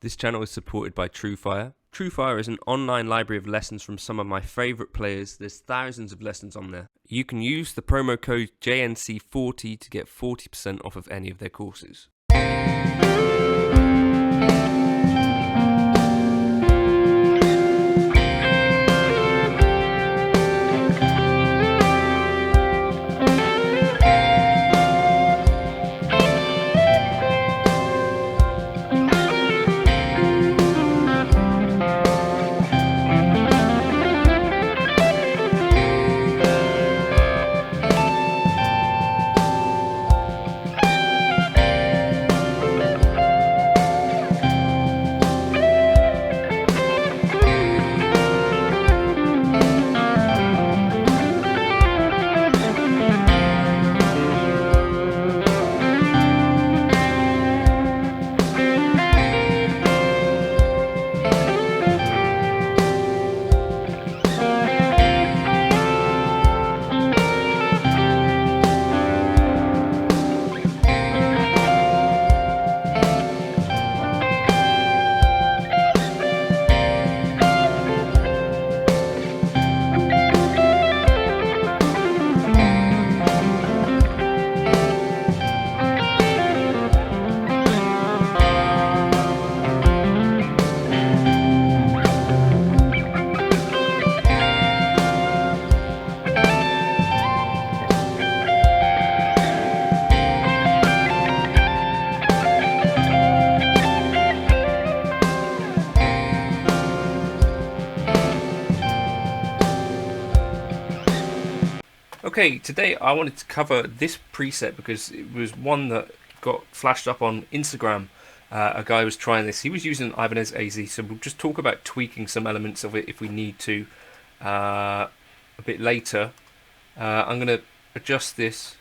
This channel is supported by TrueFire. TrueFire is an online library of lessons from some of my favourite players. There's thousands of lessons on there. You can use the promo code JNC40 to get 40% off of any of their courses. Okay, today I wanted to cover this preset because it was one that got flashed up on Instagram. A guy was trying this. He was using Ibanez AZ, so we'll just talk about tweaking some elements of it if we need to a bit later. I'm going to adjust this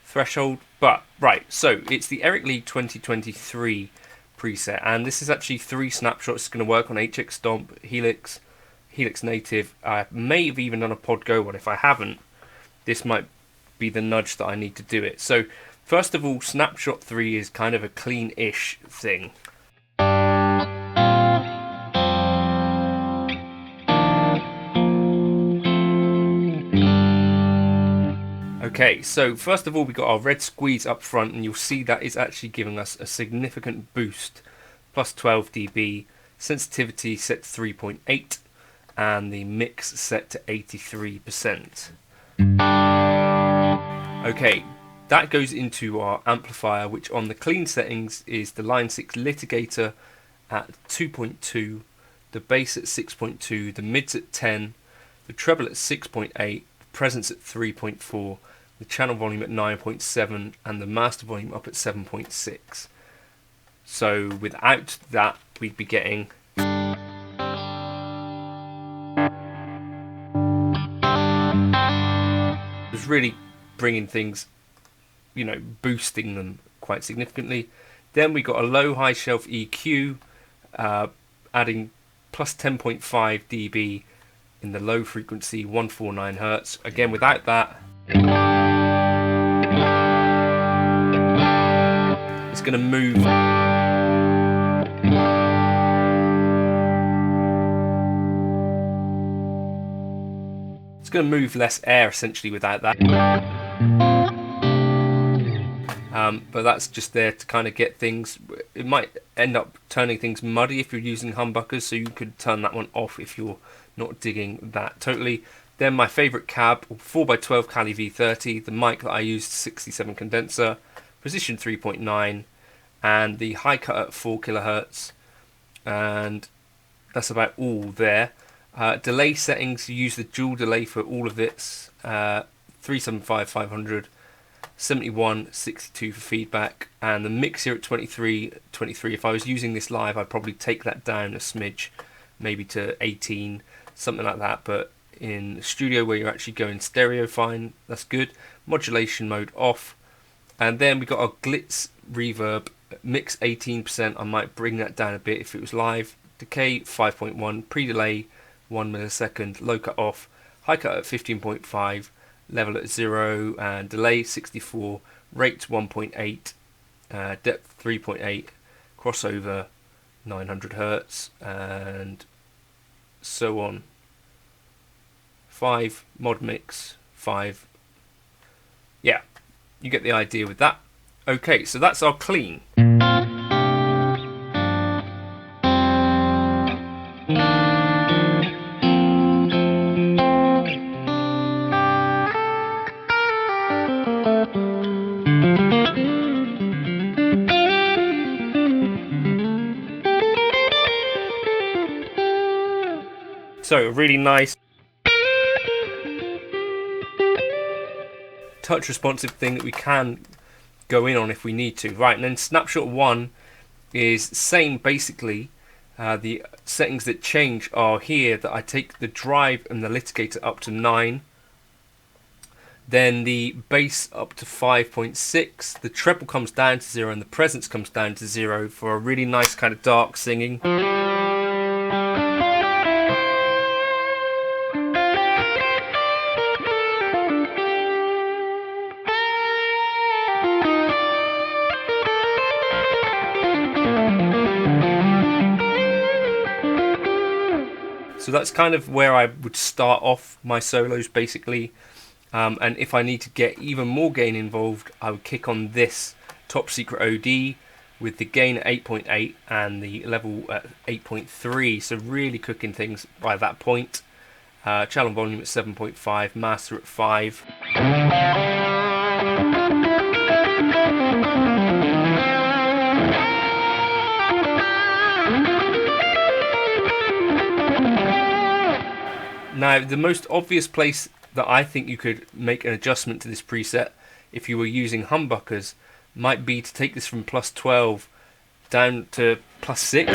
threshold, but right, so it's the Eric Lee 2023 preset, and this is actually 3 snapshots. It's going to work on HX Stomp, Helix Native. I may have even done a Pod Go one. If I haven't, this might be the nudge that I need to do it. So first of all, snapshot 3 is kind of a clean-ish thing. Okay, so first of all we got our red squeeze up front, and you'll see that is actually giving us a significant boost, plus 12 dB, sensitivity set to 3.8, and the mix set to 83%. Okay, that goes into our amplifier, which on the clean settings is the Line 6 litigator at 2.2, the bass at 6.2, the mids at 10, the treble at 6.8, the presence at 3.4, the channel volume at 9.7, and the master volume up at 7.6. So without that, we'd be getting really bringing things, boosting them quite significantly. Then we got a low high shelf EQ, adding plus 10.5 dB in the low frequency 149 Hz. Again, without that, it's going to move. It's going to move less air essentially without that. But that's just there to kind of get things. It might end up turning things muddy if you're using humbuckers, so you could turn that one off if you're not digging that totally. Then my favourite cab, 4x12 Cali V30, the mic that I used, 67 condenser, position 3.9, and the high cut at 4 kHz, and that's about all there. Delay settings, you use the dual delay for all of this, 375 500, 71 62 for feedback, and the mix here at 23. If I was using this live, I'd probably take that down a smidge, maybe to 18, something like that, but in the studio where you're actually going stereo fine, that's good. Modulation mode off, and then we got our glitz reverb, mix 18%, I might bring that down a bit if it was live. Decay 5.1, pre-delay 1 millisecond, low cut off, high cut at 15.5, level at 0, and delay 64, rate 1.8, depth 3.8, crossover 900 Hertz, and so on. 5 mod mix 5. Yeah, you get the idea with that. Okay, so that's our clean. So a really nice touch responsive thing that we can go in on if we need to. Right, and then snapshot 1 is same basically. The settings that change are here, that I take the drive and the litigator up to 9, then the bass up to 5.6, the treble comes down to 0 and the presence comes down to 0 for a really nice kind of dark singing. So that's kind of where I would start off my solos basically, and if I need to get even more gain involved, I would kick on this Top Secret OD with the gain at 8.8 and the level at 8.3, so really cooking things by that point. Channel volume at 7.5, master at 5. Now, the most obvious place that I think you could make an adjustment to this preset if you were using humbuckers might be to take this from plus 12 down to plus 6.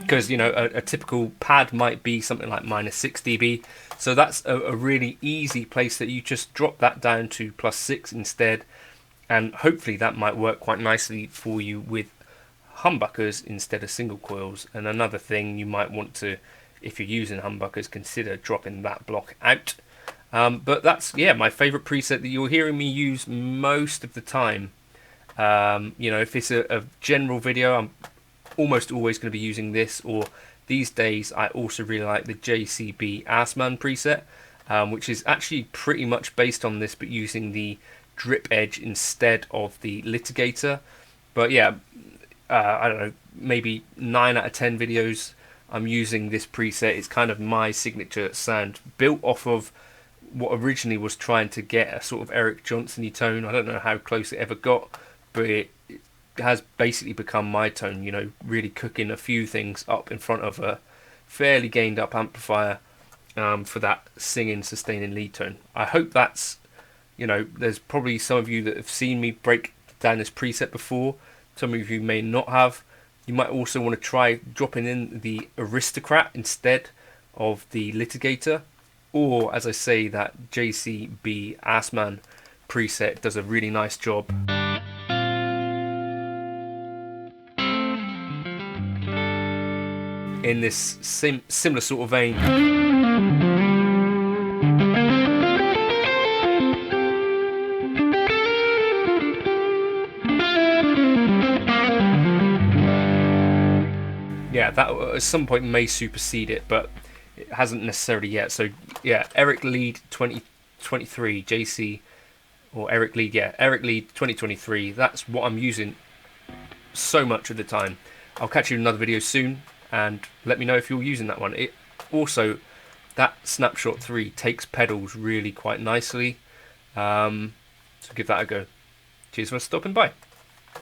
Because, you know, a typical pad might be something like minus 6 dB, so that's a really easy place that you just drop that down to plus 6 instead, and hopefully that might work quite nicely for you with humbuckers instead of single coils. And another thing you might want to, if you're using humbuckers, consider dropping that block out. But that's, yeah, my favorite preset that you're hearing me use most of the time. You know, if it's a general video, I'm almost always going to be using this, or these days I also really like the JCB Assman preset, which is actually pretty much based on this but using the drip edge instead of the litigator. But yeah, I don't know, maybe 9 out of 10 videos I'm using this preset. It's kind of my signature sound, built off of what originally was trying to get a sort of Eric Johnson-y tone. I don't know how close it ever got, but it has basically become my tone, you know, really cooking a few things up in front of a fairly gained up amplifier for that singing, sustaining lead tone. I hope that's, you know, there's probably some of you that have seen me break down this preset before, some of you may not have. You might also want to try dropping in the Aristocrat instead of the litigator, or as I say, that JCB Assman preset does a really nice job. In this similar sort of vein. Yeah, that at some point may supersede it, but it hasn't necessarily yet. So yeah, Eric Lead 2023 JC, or Eric Lead, yeah, Eric Lead 2023. That's what I'm using so much of the time. I'll catch you in another video soon, and let me know if you're using that one. It also, that Snapshot 3 takes pedals really quite nicely, so give that a go. Cheers for stopping by.